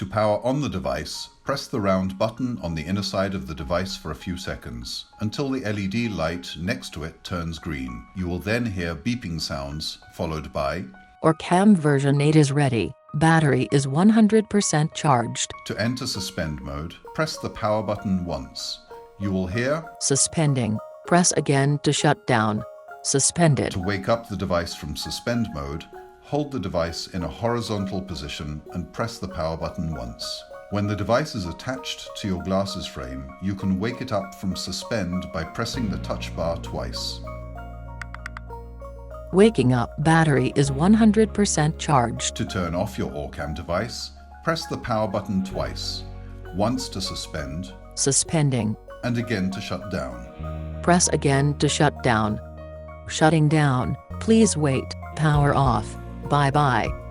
To power on the device, press the round button on the inner side of the device for a few seconds, until the LED light next to it turns green. You will then hear beeping sounds, followed by Orcam version 8 is ready. Battery is 100% charged. To enter suspend mode, press the power button once. You will hear Suspending. Press again to shut down. Suspended. To wake up the device from suspend mode, hold the device in a horizontal position and press the power button once. When the device is attached to your glasses frame, you can wake it up from suspend by pressing the touch bar twice. Waking up battery is 100% charged. To turn off your Orcam device, press the power button twice, once to suspend, Suspending. and again to shut down. Press again to shut down. Shutting down. Please wait. Power off. Bye-bye.